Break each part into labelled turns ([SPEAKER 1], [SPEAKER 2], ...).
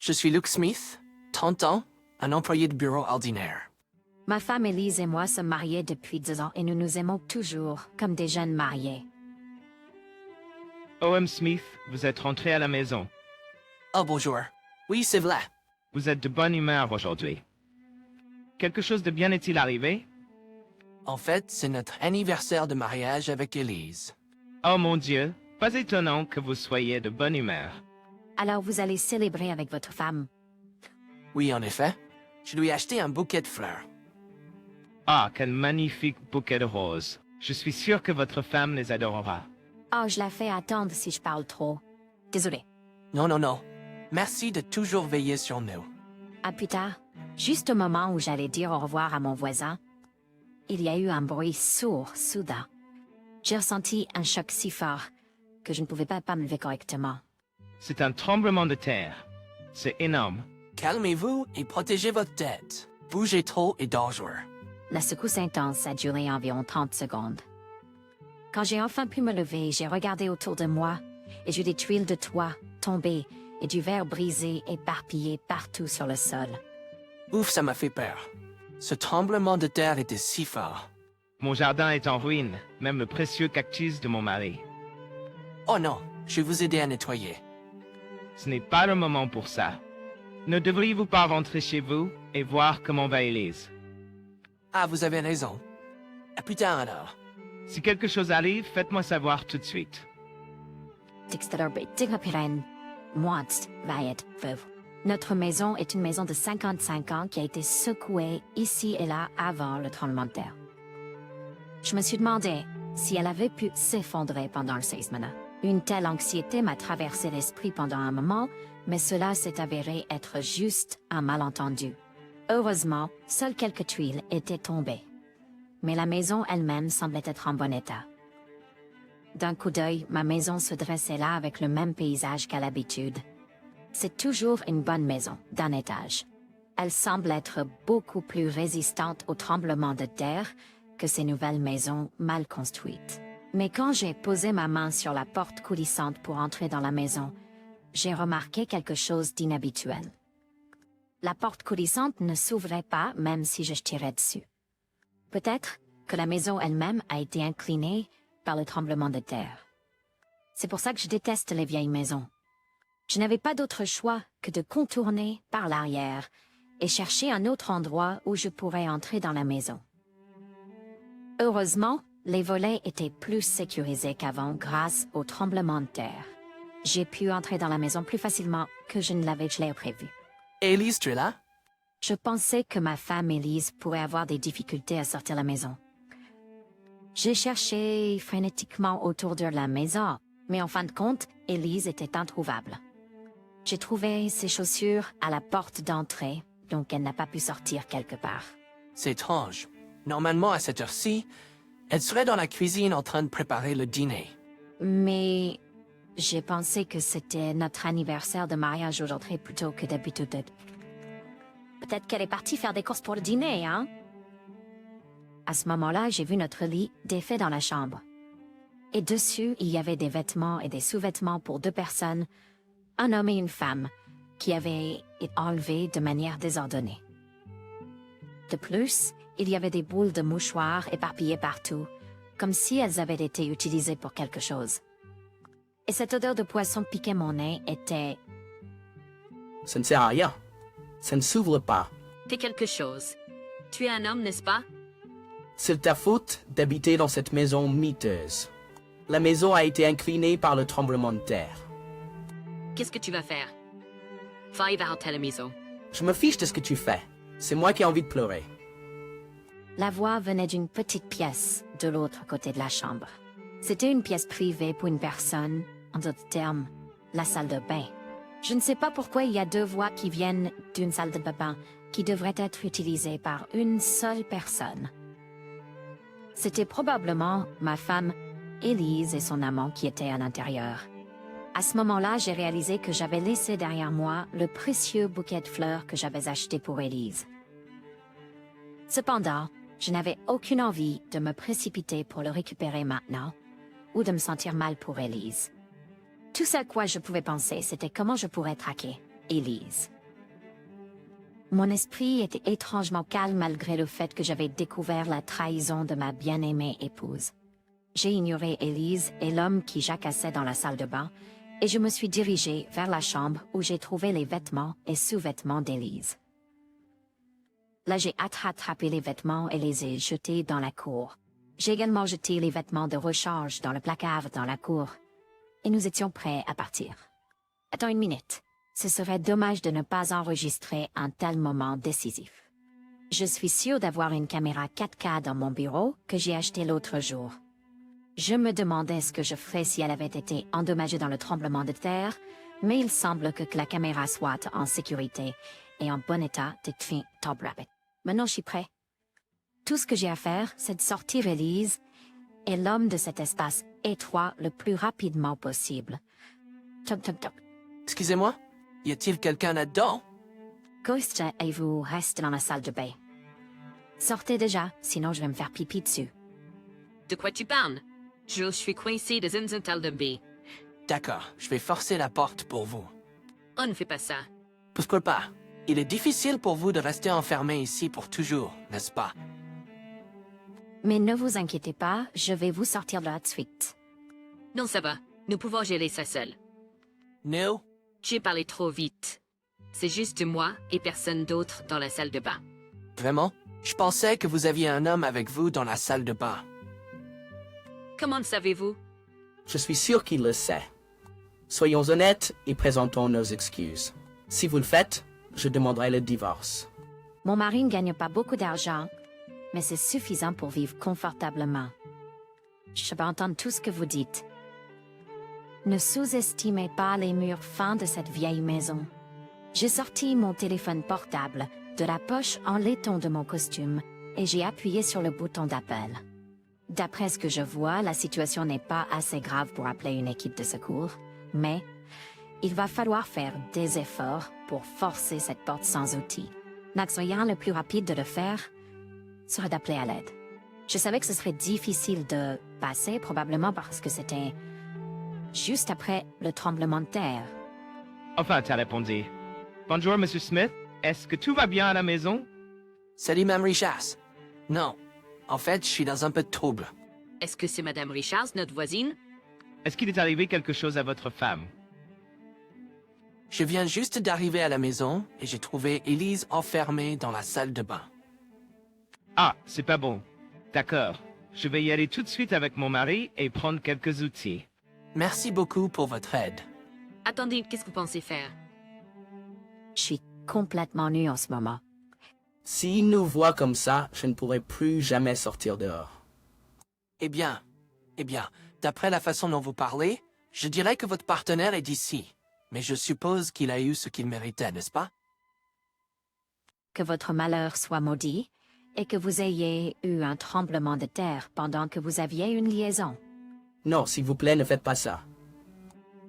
[SPEAKER 1] Je suis Luke Smith, 30 ans, un employé de bureau ordinaire.
[SPEAKER 2] Ma femme Elise et moi sommes mariés depuis 2 ans et nous nous aimons toujours, comme des jeunes mariés.
[SPEAKER 3] O.M. Smith, vous êtes rentré à la maison.
[SPEAKER 1] Oh bonjour. Oui, c'est vrai.
[SPEAKER 3] Vous êtes de bonne humeur aujourd'hui. Quelque chose de bien est-il arrivé?
[SPEAKER 1] En fait, c'est notre anniversaire de mariage avec Elise.
[SPEAKER 3] Oh mon Dieu, pas étonnant que vous soyez de bonne humeur.
[SPEAKER 2] Alors vous allez célébrer avec votre femme.
[SPEAKER 1] Oui, en effet. Je lui ai acheté un bouquet de fleurs.
[SPEAKER 3] Ah, quel magnifique bouquet de roses. Je suis sûr que votre femme les adorera.
[SPEAKER 2] Oh, je la fais attendre si je parle trop. Désolée.
[SPEAKER 1] Non, non, non. Merci de toujours veiller sur nous.
[SPEAKER 2] À plus tard, juste au moment où j'allais dire au revoir à mon voisin, il y a eu un bruit sourd soudain. J'ai ressenti un choc si fort que je ne pouvais pas me lever correctement.
[SPEAKER 3] C'est un tremblement de terre. C'est énorme.
[SPEAKER 1] Calmez-vous et protégez votre tête. Bougez trop est dangereux.
[SPEAKER 2] La secousse intense a duré environ 30 secondes. Quand j'ai enfin pu me lever, j'ai regardé autour de moi et j'ai des tuiles de toit tombées et du verre brisé éparpillé partout sur le sol.
[SPEAKER 1] Ouf, ça m'a fait peur. Ce tremblement de terre était si fort.
[SPEAKER 3] Mon jardin est en ruine, même le précieux cactus de mon mari.
[SPEAKER 1] Oh non, je vais vous aider à nettoyer.
[SPEAKER 3] Ce n'est pas le moment pour ça. Ne devriez-vous pas rentrer chez vous et voir comment va Elise?
[SPEAKER 1] Ah, vous avez raison. À plus tard alors.
[SPEAKER 3] Si quelque chose arrive, faites-moi savoir tout de suite.
[SPEAKER 2] Notre maison est une maison de 55 ans qui a été secouée ici et là avant le tremblement de terre. Je me suis demandé si elle avait pu s'effondrer pendant le séisme. Une telle anxiété m'a traversé l'esprit pendant un moment, mais cela s'est avéré être juste un malentendu. Heureusement, seules quelques tuiles étaient tombées. Mais la maison elle-même semblait être en bon état. D'un coup d'œil, ma maison se dressait là avec le même paysage qu'à l'habitude. C'est toujours une bonne maison, d'un étage. Elle semble être beaucoup plus résistante aux tremblements de terre que ces nouvelles maisons mal construites. Mais quand j'ai posé ma main sur la porte coulissante pour entrer dans la maison, j'ai remarqué quelque chose d'inhabituel. La porte coulissante ne s'ouvrait pas même si je tirais dessus. Peut-être que la maison elle-même a été inclinée par le tremblement de terre. C'est pour ça que je déteste les vieilles maisons. Je n'avais pas d'autre choix que de contourner par l'arrière et chercher un autre endroit où je pourrais entrer dans la maison. Heureusement, les volets étaient plus sécurisés qu'avant grâce au tremblement de terre. J'ai pu entrer dans la maison plus facilement que je ne l'avais prévu.
[SPEAKER 1] Elise, tu es là?
[SPEAKER 2] Je pensais que ma femme Elise pourrait avoir des difficultés à sortir de la maison. J'ai cherché frénétiquement autour de la maison, mais en fin de compte, Elise était introuvable. J'ai trouvé ses chaussures à la porte d'entrée, donc elle n'a pas pu sortir quelque part.
[SPEAKER 1] C'est étrange. Normalement, à cette heure-ci, elle serait dans la cuisine en train de préparer le dîner.
[SPEAKER 2] Mais j'ai pensé que c'était notre anniversaire de mariage aujourd'hui plutôt que d'habitude. Peut-être qu'elle est partie faire des courses pour le dîner, hein? À ce moment-là, j'ai vu notre lit défait dans la chambre. Et dessus, il y avait des vêtements et des sous-vêtements pour 2 personnes, un homme et une femme, qui avaient été enlevés de manière désordonnée. De plus, il y avait des boules de mouchoirs éparpillées partout, comme si elles avaient été utilisées pour quelque chose. Et cette odeur de poisson piquait mon nez était...
[SPEAKER 4] Ça ne sert à rien. Ça ne s'ouvre pas.
[SPEAKER 5] Fais quelque chose. Tu es un homme, n'est-ce pas?
[SPEAKER 4] C'est ta faute d'habiter dans cette maison miteuse. La maison a été inclinée par le tremblement de terre.
[SPEAKER 5] Qu'est-ce que tu vas faire? Va à la maison.
[SPEAKER 4] Je me fiche de ce que tu fais. C'est moi qui ai envie de pleurer.
[SPEAKER 2] La voix venait d'une petite pièce de l'autre côté de la chambre. C'était une pièce privée pour une personne, en d'autres termes, la salle de bain. Je ne sais pas pourquoi il y a 2 voix qui viennent d'une salle de bain qui devrait être utilisée par une seule personne. C'était probablement ma femme, Elise, et son amant qui étaient à l'intérieur. À ce moment-là, j'ai réalisé que j'avais laissé derrière moi le précieux bouquet de fleurs que j'avais acheté pour Elise. Cependant, je n'avais aucune envie de me précipiter pour le récupérer maintenant, ou de me sentir mal pour Elise. Tout ce à quoi je pouvais penser, c'était comment je pourrais traquer Elise. Mon esprit était étrangement calme malgré le fait que j'avais découvert la trahison de ma bien-aimée épouse. J'ai ignoré Élise et l'homme qui jacassait dans la salle de bain, et je me suis dirigée vers la chambre où j'ai trouvé les vêtements et sous-vêtements d'Élise. Là, j'ai attrapé les vêtements et les ai jetés dans la cour. J'ai également jeté les vêtements de rechange dans le placard dans la cour. Et nous étions prêts à partir. Attends une minute. Ce serait dommage de ne pas enregistrer un tel moment décisif. Je suis sûre d'avoir une caméra 4K dans mon bureau que j'ai acheté l'autre jour. Je me demandais ce que je ferais si elle avait été endommagée dans le tremblement de terre, mais il semble que la caméra soit en sécurité et en bon état depuis Top Rabbit. Maintenant, je suis prêt. Tout ce que j'ai à faire, c'est de sortir Élise et l'homme de cet espace étroit le plus rapidement possible. Toc toc toc.
[SPEAKER 1] Excusez-moi? Y a-t-il quelqu'un là-dedans?
[SPEAKER 2] Ghost et vous restez dans la salle de bain. Sortez déjà, sinon je vais me faire pipi dessus.
[SPEAKER 5] De quoi tu parles? Je suis coincé dans une salle de bain.
[SPEAKER 1] D'accord, je vais forcer la porte pour vous.
[SPEAKER 5] On ne fait pas ça.
[SPEAKER 1] Pourquoi pas? Il est difficile pour vous de rester enfermé ici pour toujours, n'est-ce pas?
[SPEAKER 2] Mais ne vous inquiétez pas, je vais vous sortir de là de suite.
[SPEAKER 5] Non, ça va. Nous pouvons gérer ça seul.
[SPEAKER 1] Nous?
[SPEAKER 5] J'ai parlé trop vite. C'est juste moi et personne d'autre dans la salle de bain.
[SPEAKER 1] Vraiment? Je pensais que vous aviez un homme avec vous dans la salle de bain.
[SPEAKER 5] Comment le savez-vous?
[SPEAKER 4] Je suis sûr qu'il le sait. Soyons honnêtes et présentons nos excuses. Si vous le faites, je demanderai le divorce.
[SPEAKER 2] Mon mari ne gagne pas beaucoup d'argent, mais c'est suffisant pour vivre confortablement. Je peux entendre tout ce que vous dites. Ne sous-estimez pas les murs fins de cette vieille maison. J'ai sorti mon téléphone portable de la poche en laiton de mon costume et j'ai appuyé sur le bouton d'appel. D'après ce que je vois, la situation n'est pas assez grave pour appeler une équipe de secours, mais il va falloir faire des efforts pour forcer cette porte sans outils. L'axe le plus rapide de le faire serait d'appeler à l'aide. Je savais que ce serait difficile de passer, probablement parce que c'était juste après le tremblement de terre.
[SPEAKER 3] Enfin, t'as répondu. Bonjour, Monsieur Smith. Est-ce que tout va bien à la maison?
[SPEAKER 1] Salut, Mme Richards. Non. En fait, je suis dans un peu de trouble.
[SPEAKER 5] Est-ce que c'est Madame Richards, notre voisine?
[SPEAKER 3] Est-ce qu'il est arrivé quelque chose à votre femme?
[SPEAKER 1] Je viens juste d'arriver à la maison et j'ai trouvé Élise enfermée dans la salle de bain.
[SPEAKER 3] Ah, c'est pas bon. D'accord. Je vais y aller tout de suite avec mon mari et prendre quelques outils.
[SPEAKER 1] Merci beaucoup pour votre aide.
[SPEAKER 5] Attendez, qu'est-ce que vous pensez faire?
[SPEAKER 2] Je suis complètement nue en ce moment.
[SPEAKER 4] S'il nous voit comme ça, je ne pourrai plus jamais sortir dehors.
[SPEAKER 1] Eh bien, d'après la façon dont vous parlez, je dirais que votre partenaire est d'ici. Mais je suppose qu'il a eu ce qu'il méritait, n'est-ce pas?
[SPEAKER 2] Que votre malheur soit maudit et que vous ayez eu un tremblement de terre pendant que vous aviez une liaison.
[SPEAKER 4] Non, s'il vous plaît, ne faites pas ça.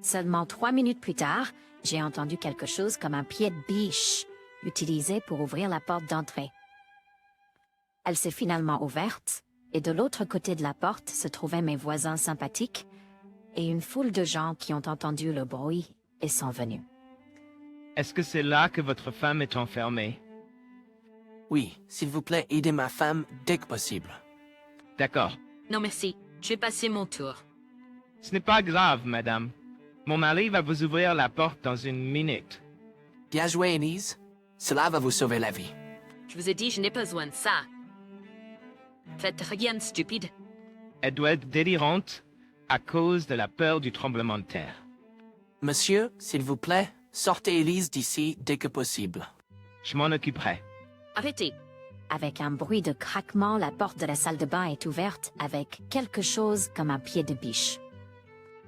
[SPEAKER 2] Seulement 3 minutes plus tard, j'ai entendu quelque chose comme un pied de biche utilisé pour ouvrir la porte d'entrée. Elle s'est finalement ouverte, et de l'autre côté de la porte se trouvaient mes voisins sympathiques et une foule de gens qui ont entendu le bruit et sont venus.
[SPEAKER 3] Est-ce que c'est là que votre femme est enfermée?
[SPEAKER 1] Oui, s'il vous plaît, aidez ma femme dès que possible.
[SPEAKER 3] D'accord.
[SPEAKER 5] Non, merci. Je vais passer mon tour.
[SPEAKER 3] Ce n'est pas grave, madame. Mon mari va vous ouvrir la porte dans une minute.
[SPEAKER 1] Bien joué, Élise. Cela va vous sauver la vie.
[SPEAKER 5] Je vous ai dit, je n'ai pas besoin de ça. Faites rien de stupide.
[SPEAKER 3] Elle doit être délirante à cause de la peur du tremblement de terre.
[SPEAKER 1] Monsieur, s'il vous plaît, sortez Élise d'ici dès que possible.
[SPEAKER 3] Je m'en occuperai.
[SPEAKER 5] Arrêtez.
[SPEAKER 2] Avec un bruit de craquement, la porte de la salle de bain est ouverte avec quelque chose comme un pied de biche.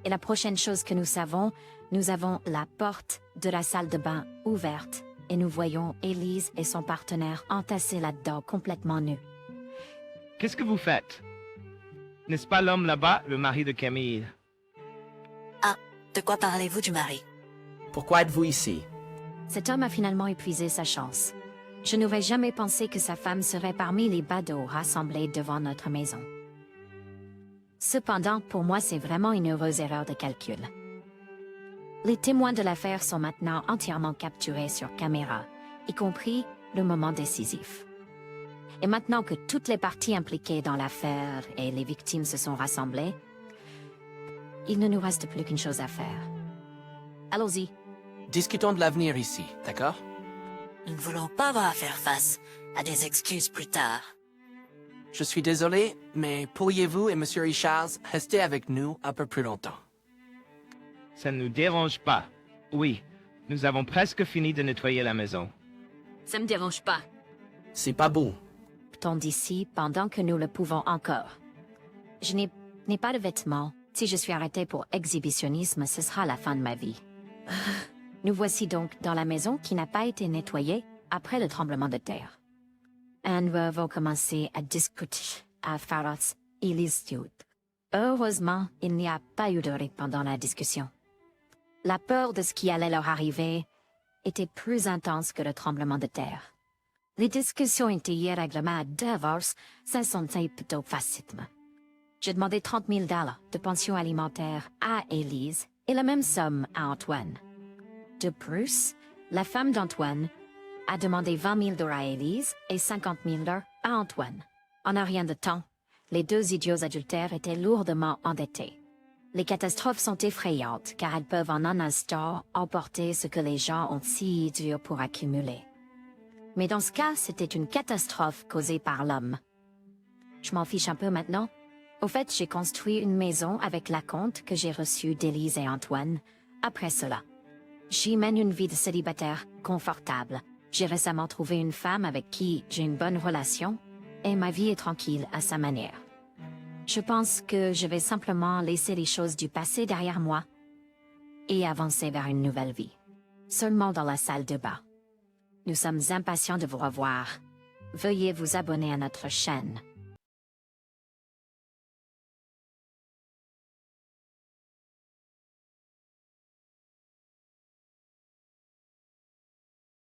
[SPEAKER 2] Et la prochaine chose que nous avons la porte de la salle de bain ouverte et nous voyons Élise et son partenaire entassés là-dedans complètement nus.
[SPEAKER 3] Qu'est-ce que vous faites? N'est-ce pas l'homme là-bas, le mari de Camille?
[SPEAKER 6] Ah, de quoi parlez-vous du mari?
[SPEAKER 4] Pourquoi êtes-vous ici?
[SPEAKER 2] Cet homme a finalement épuisé sa chance. Je n'aurais jamais pensé que sa femme serait parmi les badauds rassemblés devant notre maison. Cependant, pour moi, c'est vraiment une heureuse erreur de calcul. Les témoins de l'affaire sont maintenant entièrement capturés sur caméra, y compris le moment décisif. Et maintenant que toutes les parties impliquées dans l'affaire et les victimes se sont rassemblées, il ne nous reste plus qu'une chose à faire. Allons-y.
[SPEAKER 1] Discutons de l'avenir ici, d'accord?
[SPEAKER 6] Nous ne voulons pas avoir à faire face à des excuses plus tard.
[SPEAKER 1] Je suis désolé, mais pourriez-vous et Monsieur Richards rester avec nous un peu plus longtemps?
[SPEAKER 3] Ça ne nous dérange pas. Oui, nous avons presque fini de nettoyer la maison.
[SPEAKER 5] Ça me dérange pas.
[SPEAKER 4] C'est pas beau.
[SPEAKER 2] Partons d'ici pendant que nous le pouvons encore. Je n'ai pas de vêtements. Si je suis arrêtée pour exhibitionnisme, ce sera la fin de ma vie. Nous voici donc dans la maison qui n'a pas été nettoyée après le tremblement de terre. Et nous avons commencé à discuter à Faros et Stewart. Heureusement, il n'y a pas eu de rire pendant la discussion. La peur de ce qui allait leur arriver était plus intense que le tremblement de terre. Les discussions étaient règlement à divorce, ça sentait plutôt facilement. J'ai demandé 30 000 $ de pension alimentaire à Élise et la même somme à Antoine. De plus, la femme d'Antoine a demandé 20 000 $ à Élise et 50 000 $ à Antoine. En un rien de temps, les deux idiots adultères étaient lourdement endettés. Les catastrophes sont effrayantes car elles peuvent en un instant emporter ce que les gens ont si dur pour accumuler. Mais dans ce cas, c'était une catastrophe causée par l'homme. Je m'en fiche un peu maintenant. Au fait, j'ai construit une maison avec la compte que j'ai reçue d'Élise et Antoine. Après cela, j'y mène une vie de célibataire confortable. J'ai récemment trouvé une femme avec qui j'ai une bonne relation et ma vie est tranquille à sa manière. Je pense que je vais simplement laisser les choses du passé derrière moi et avancer vers une nouvelle vie. Seulement dans la salle de bain. Nous sommes impatients de vous revoir. Veuillez vous abonner à notre chaîne.